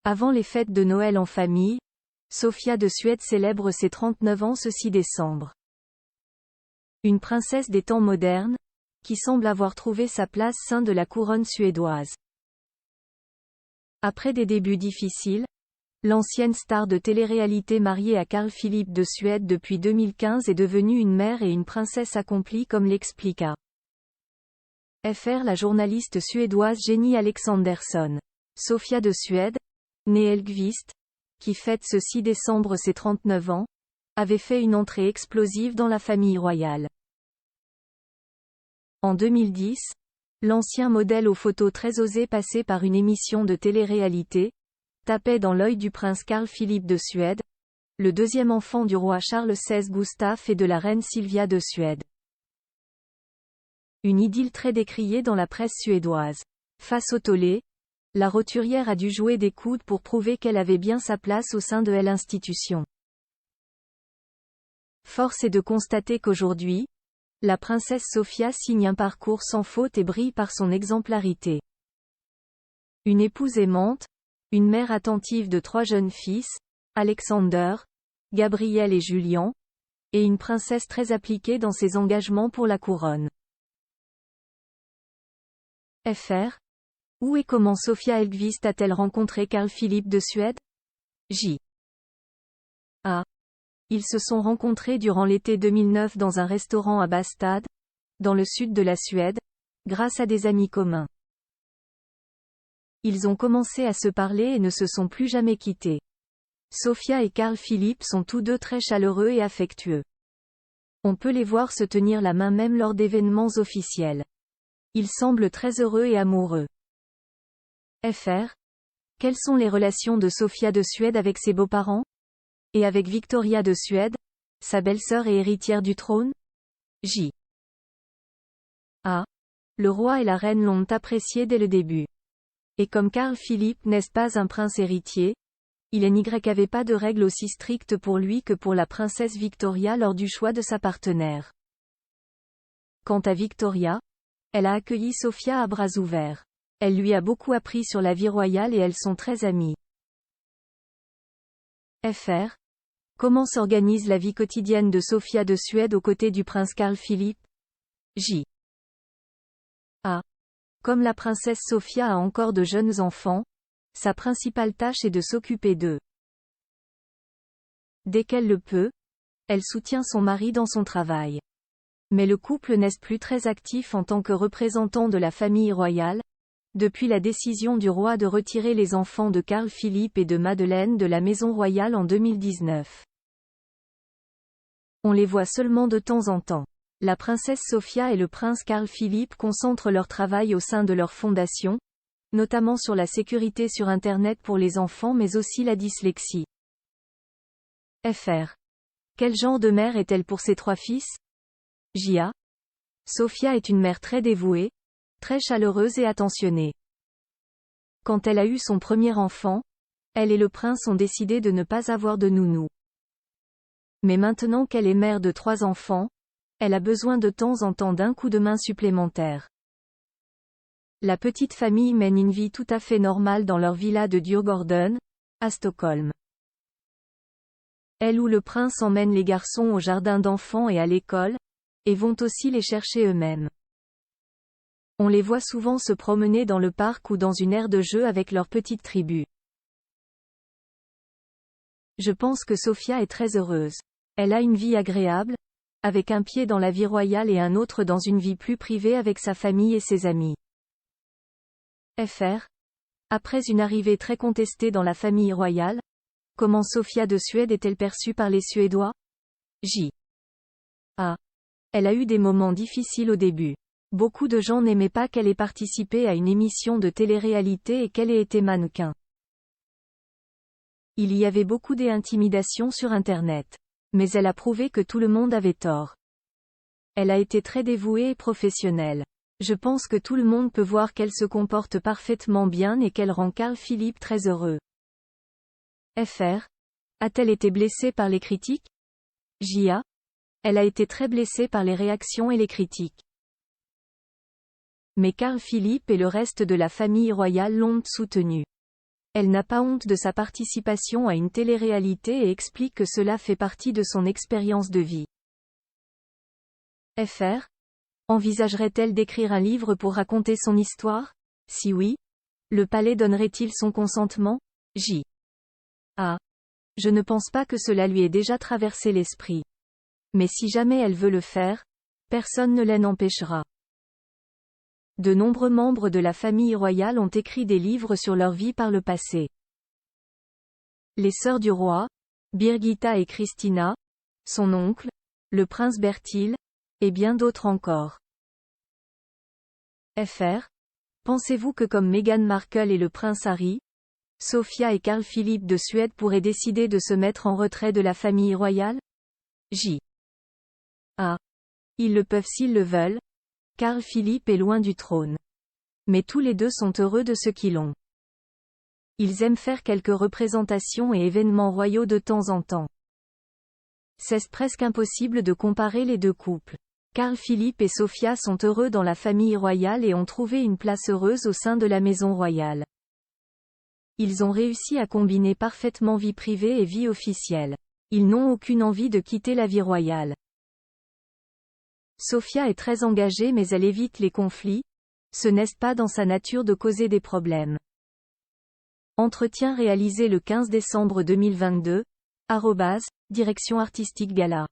Avant les fêtes de Noël en famille, Sofia de Suède célèbre ses 39 ans ce 6 décembre. Une princesse des temps modernes, qui semble avoir trouvé sa place sein de la couronne suédoise. Après des débuts difficiles, l'ancienne star de télé-réalité mariée à Carl Philipp de Suède depuis 2015 est devenue une mère et une princesse accomplie comme l'expliqua FR la journaliste suédoise Jenny Alexandersson. Sofia de Suède, née Elgvist, qui fête ce 6 décembre ses 39 ans, avait fait une entrée explosive dans la famille royale. En 2010, l'ancien modèle aux photos très osées passé par une émission de télé-réalité, tapait dans l'œil du prince Carl Philipp de Suède, le deuxième enfant du roi Charles XVI Gustaf et de la reine Silvia de Suède. Une idylle très décriée dans la presse suédoise. Face au tollé, la roturière a dû jouer des coudes pour prouver qu'elle avait bien sa place au sein de l'institution. Force est de constater qu'aujourd'hui, la princesse Sofia signe un parcours sans faute et brille par son exemplarité. Une épouse aimante, une mère attentive de 3 jeunes fils, Alexander, Gabriel et Julian, et une princesse très appliquée dans ses engagements pour la couronne. FR. Où et comment Sofia Elgvist a-t-elle rencontré Carl Philipp de Suède? J. A. Ils se sont rencontrés durant l'été 2009 dans un restaurant à Bastad, dans le sud de la Suède, grâce à des amis communs. Ils ont commencé à se parler et ne se sont plus jamais quittés. Sofia et Carl Philipp sont tous deux très chaleureux et affectueux. On peut les voir se tenir la main même lors d'événements officiels. Ils semblent très heureux et amoureux. FR. Quelles sont les relations de Sofia de Suède avec ses beaux-parents? Et avec Victoria de Suède, sa belle-sœur et héritière du trône? J. A. Le roi et la reine l'ont apprécié dès le début. Et comme Carl Philipp n'est pas un prince héritier, il n'y avait pas de règles aussi strictes pour lui que pour la princesse Victoria lors du choix de sa partenaire. Quant à Victoria, elle a accueilli Sofia à bras ouverts. Elle lui a beaucoup appris sur la vie royale et elles sont très amies. FR. Comment s'organise la vie quotidienne de Sofia de Suède aux côtés du prince Carl Philipp? J. A. Comme la princesse Sofia a encore de jeunes enfants, sa principale tâche est de s'occuper d'eux. Dès qu'elle le peut, elle soutient son mari dans son travail. Mais le couple n'est plus très actif en tant que représentant de la famille royale, depuis la décision du roi de retirer les enfants de Carl Philipp et de Madeleine de la maison royale en 2019. On les voit seulement de temps en temps. La princesse Sofia et le prince Carl Philipp concentrent leur travail au sein de leur fondation, notamment sur la sécurité sur Internet pour les enfants mais aussi la dyslexie. FR. Quel genre de mère est-elle pour ses 3 fils? JA. Sofia est une mère très dévouée, très chaleureuse et attentionnée. Quand elle a eu son premier enfant, elle et le prince ont décidé de ne pas avoir de nounou. Mais maintenant qu'elle est mère de 3 enfants, elle a besoin de temps en temps d'un coup de main supplémentaire. La petite famille mène une vie tout à fait normale dans leur villa de Djurgården, à Stockholm. Elle ou le prince emmènent les garçons au jardin d'enfants et à l'école, et vont aussi les chercher eux-mêmes. On les voit souvent se promener dans le parc ou dans une aire de jeu avec leur petite tribu. Je pense que Sofia est très heureuse. Elle a une vie agréable, avec un pied dans la vie royale et un autre dans une vie plus privée avec sa famille et ses amis. FR. Après une arrivée très contestée dans la famille royale, comment Sofia de Suède est-elle perçue par les Suédois? J. A. Elle a eu des moments difficiles au début. Beaucoup de gens n'aimaient pas qu'elle ait participé à une émission de télé-réalité et qu'elle ait été mannequin. Il y avait beaucoup d'intimidations sur Internet. Mais elle a prouvé que tout le monde avait tort. Elle a été très dévouée et professionnelle. Je pense que tout le monde peut voir qu'elle se comporte parfaitement bien et qu'elle rend Carl Philipp très heureux. FR. A-t-elle été blessée par les critiques? JA. Elle a été très blessée par les réactions et les critiques. Mais Carl Philipp et le reste de la famille royale l'ont soutenue. Elle n'a pas honte de sa participation à une télé-réalité et explique que cela fait partie de son expérience de vie. FR. Envisagerait-elle d'écrire un livre pour raconter son histoire? Si oui, le palais donnerait-il son consentement? J. A. Je ne pense pas que cela lui ait déjà traversé l'esprit. Mais si jamais elle veut le faire, personne ne l'en empêchera. De nombreux membres de la famille royale ont écrit des livres sur leur vie par le passé. Les sœurs du roi, Birgitta et Christina, son oncle, le prince Bertil, et bien d'autres encore. FR. Pensez-vous que comme Meghan Markle et le prince Harry, Sofia et Carl Philippe de Suède pourraient décider de se mettre en retrait de la famille royale? J. A. Ils le peuvent s'ils le veulent. Carl Philippe est loin du trône. Mais tous les deux sont heureux de ce qu'ils ont. Ils aiment faire quelques représentations et événements royaux de temps en temps. C'est presque impossible de comparer les deux couples. Carl Philippe et Sofia sont heureux dans la famille royale et ont trouvé une place heureuse au sein de la maison royale. Ils ont réussi à combiner parfaitement vie privée et vie officielle. Ils n'ont aucune envie de quitter la vie royale. Sofia est très engagée mais elle évite les conflits. Ce n'est pas dans sa nature de causer des problèmes. Entretien réalisé le 15 décembre 2022. Direction artistique Gala.